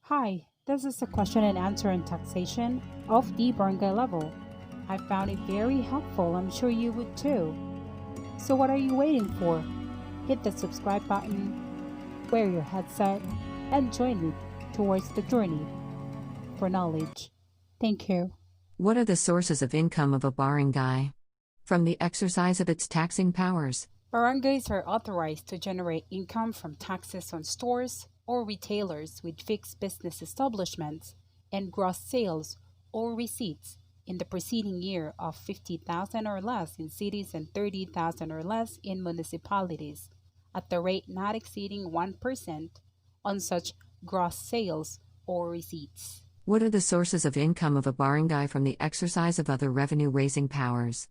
Hi, this is a question and answer on taxation of the barangay level. I found it very helpful. I'm sure you would too. So, what are you waiting for? Hit the subscribe button, wear your headset, and join me towards the journey for knowledge. Thank you. What are the sources of income of a barangay? From the exercise of its taxing powers. Barangays are authorized to generate income from taxes on stores or retailers with fixed business establishments and gross sales or receipts in the preceding year of 50,000 or less in cities and 30,000 or less in municipalities at the rate not exceeding 1% on such gross sales or receipts. What are the sources of income of a barangay from the exercise of other revenue raising powers?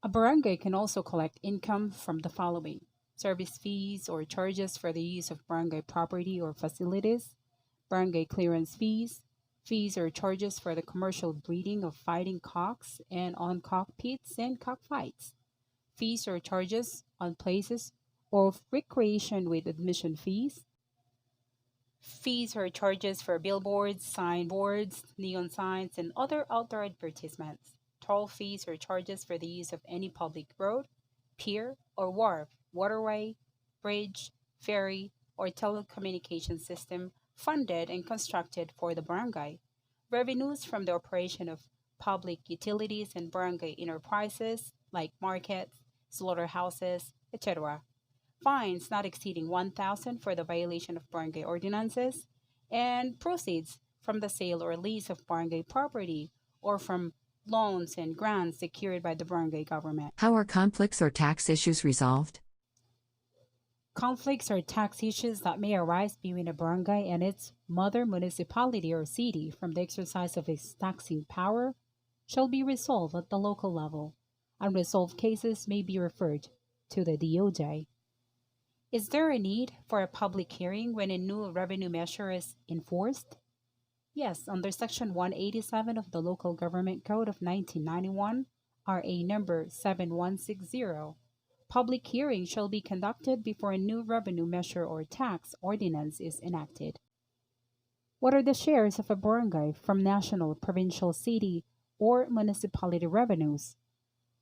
A barangay can also collect income from the following: service fees or charges for the use of barangay property or facilities, barangay clearance fees, fees or charges for the commercial breeding of fighting cocks and on cockpits and cockfights, fees or charges on places of recreation with admission fees, fees or charges for billboards, signboards, neon signs, and other outdoor advertisements, toll fees or charges for the use of any public road, pier, or wharf, waterway, bridge, ferry, or telecommunication system funded and constructed for the barangay, revenues from the operation of public utilities and barangay enterprises like markets, slaughterhouses, etc., fines not exceeding 1,000 for the violation of barangay ordinances, and proceeds from the sale or lease of barangay property or from loans and grants secured by the barangay government. How are conflicts or tax issues resolved? Conflicts or tax issues that may arise between a barangay and its mother municipality or city from the exercise of its taxing power shall be resolved at the local level. Unresolved cases may be referred to the DOJ. Is there a need for a public hearing when a new revenue measure is enforced? Yes, under Section 187 of the Local Government Code of 1991, RA number 7160, public hearing shall be conducted before a new revenue measure or tax ordinance is enacted. What are the shares of a barangay from national, provincial, city, or municipality revenues?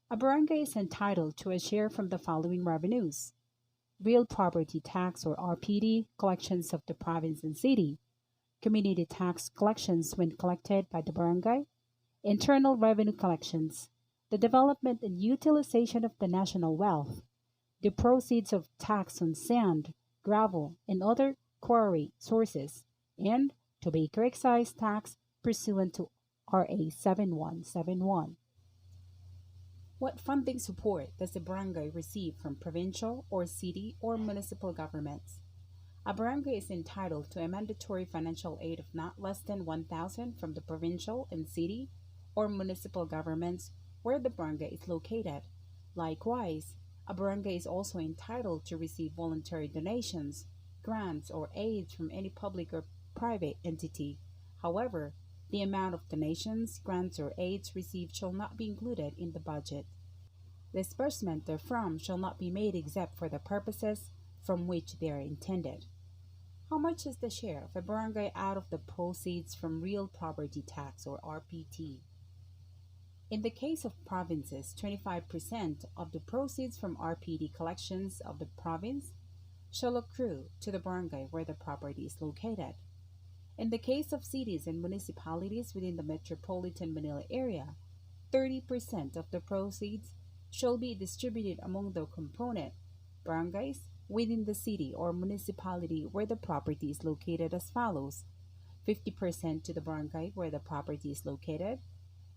A barangay is entitled to a share from the following revenues: real property tax or RPT collections of the province and city, community tax collections when collected by the barangay, internal revenue collections, the development and utilization of the national wealth, the proceeds of tax on sand, gravel, and other quarry sources, and tobacco excise tax pursuant to RA 7171. What funding support does the barangay receive from provincial or city or municipal governments? A barangay is entitled to a mandatory financial aid of not less than 1,000 from the provincial and city or municipal governments where the barangay is located. Likewise, a barangay is also entitled to receive voluntary donations, grants, or aids from any public or private entity. However, the amount of donations, grants, or aids received shall not be included in the budget. Disbursement therefrom shall not be made except for the purposes from which they are intended. How much is the share of a barangay out of the proceeds from real property tax or RPT? In the case of provinces, 25% of the proceeds from RPT collections of the province shall accrue to the barangay where the property is located. In the case of cities and municipalities within the metropolitan Manila area, 30% of the proceeds shall be distributed among the component barangays within the city or municipality where the property is located as follows: 50% to the barangay where the property is located,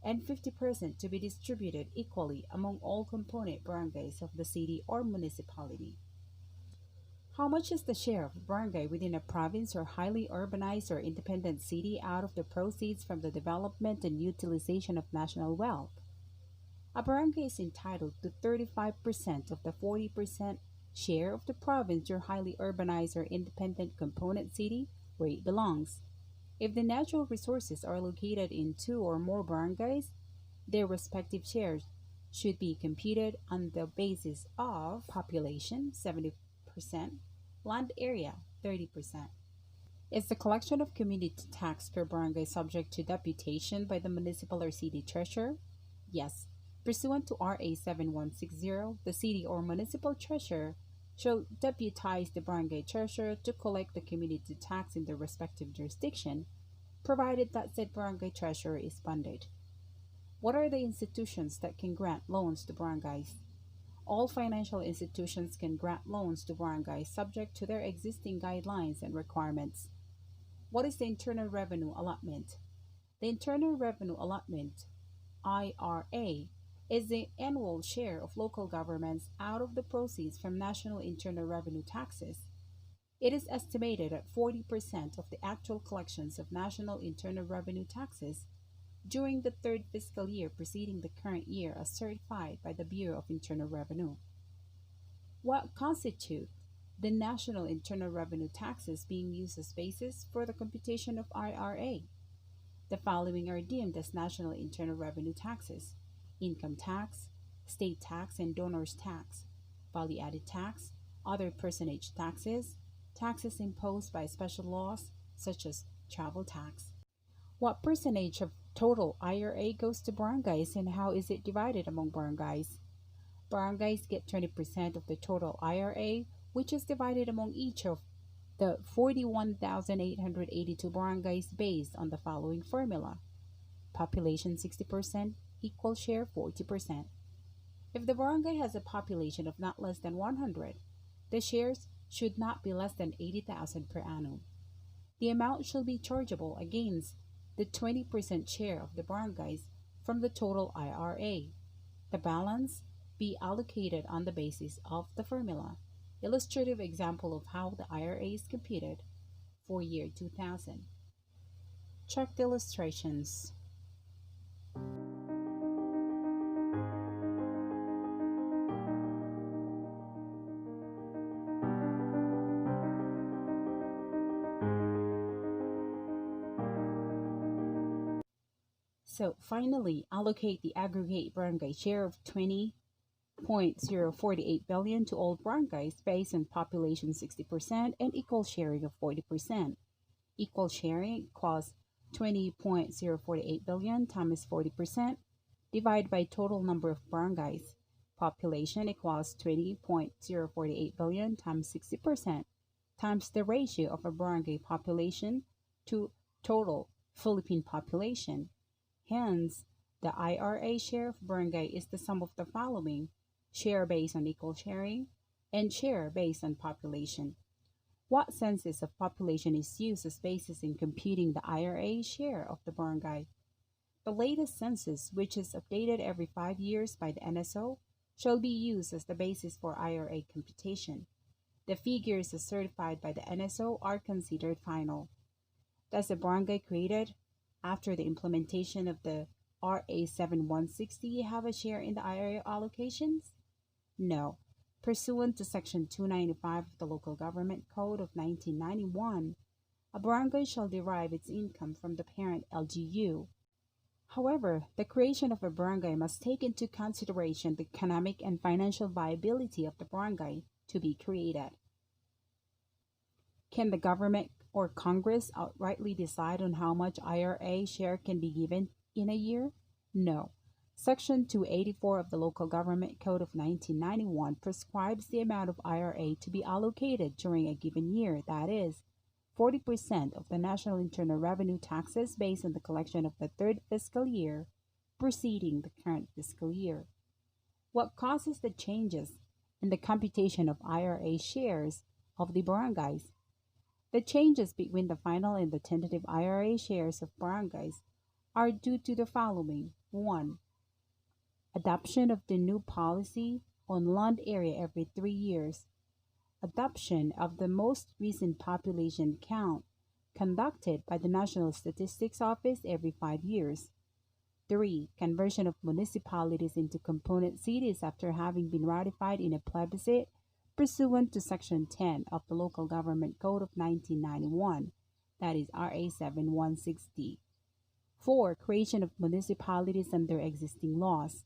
and 50% to be distributed equally among all component barangays of the city or municipality. How much is the share of a barangay within a province or highly urbanized or independent city out of the proceeds from the development and utilization of national wealth? A barangay is entitled to 35% of the 40% share of the province or highly urbanized or independent component city where it belongs. If the natural resources are located in two or more barangays, their respective shares should be computed on the basis of population 70%, land area 30%. Is the collection of community tax per barangay subject to deputation by the municipal or city treasurer? Yes. Pursuant to RA 7160, the city or municipal treasurer shall deputize the barangay treasurer to collect the community tax in their respective jurisdiction, provided that said barangay treasurer is funded. What are the institutions that can grant loans to barangays? All financial institutions can grant loans to barangays subject to their existing guidelines and requirements. What is the Internal Revenue Allotment? The Internal Revenue Allotment, IRA, is the annual share of local governments out of the proceeds from national internal revenue taxes. It is estimated at 40% of the actual collections of national internal revenue taxes during the third fiscal year preceding the current year as certified by the Bureau of Internal Revenue. What constitutes the national internal revenue taxes being used as basis for the computation of IRA? The following are deemed as national internal revenue taxes: income tax, state tax and donors tax, value added tax, other personage taxes, taxes imposed by special laws such as travel tax. What percentage of total IRA goes to barangays and how is it divided among barangays? Barangays get 20% of the total IRA, which is divided among each of the 41,882 barangays based on the following formula: population 60%, equal share 40%. If the barangay has a population of not less than 100, the shares should not be less than 80,000 per annum. The amount shall be chargeable against the 20% share of the barangays from the total IRA. The balance be allocated on the basis of the formula. Illustrative example of how the IRA is computed for year 2000. Check the illustrations. So finally, allocate the aggregate barangay share of 20.048 billion to all barangays based on population 60% and equal sharing of 40%. Equal sharing equals 20.048 billion times 40%. Divide by total number of barangays. Population equals 20.048 billion times 60% times the ratio of a barangay population to total Philippine population. Hence, the IRA share of barangay is the sum of the following: share based on equal sharing and share based on population. What census of population is used as basis in computing the IRA share of the barangay? The latest census, which is updated every 5 years by the NSO, shall be used as the basis for IRA computation. The figures as certified by the NSO are considered final. Does the barangay created after the implementation of the RA 7160 have a share in the IRA allocations? No. Pursuant to Section 295 of the Local Government Code of 1991, a barangay shall derive its income from the parent LGU. However, the creation of a barangay must take into consideration the economic and financial viability of the barangay to be created. Can the government or Congress outrightly decide on how much IRA share can be given in a year? No. Section 284 of the Local Government Code of 1991 prescribes the amount of IRA to be allocated during a given year, that is, 40% of the national internal revenue taxes based on the collection of the third fiscal year preceding the current fiscal year. What causes the changes in the computation of IRA shares of the barangays? The changes between the final and the tentative IRA shares of barangays are due to the following: 1. Adoption of the new policy on land area every 3 years. Adoption of the most recent population count conducted by the National Statistics Office every 5 years. 3. Conversion of municipalities into component cities after having been ratified in a plebiscite pursuant to Section 10 of the Local Government Code of 1991, that is RA 7160. 4. Creation of municipalities under existing laws.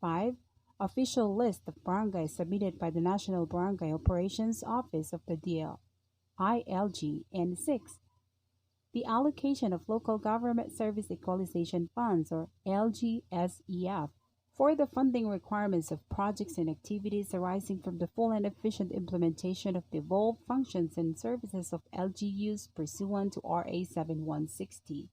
5. Official list of barangays submitted by the National Barangay Operations Office of the ILG. And 6. the allocation of local government service equalization funds, or LGSEF, for the funding requirements of projects and activities arising from the full and efficient implementation of the evolved functions and services of LGUs pursuant to RA 7160.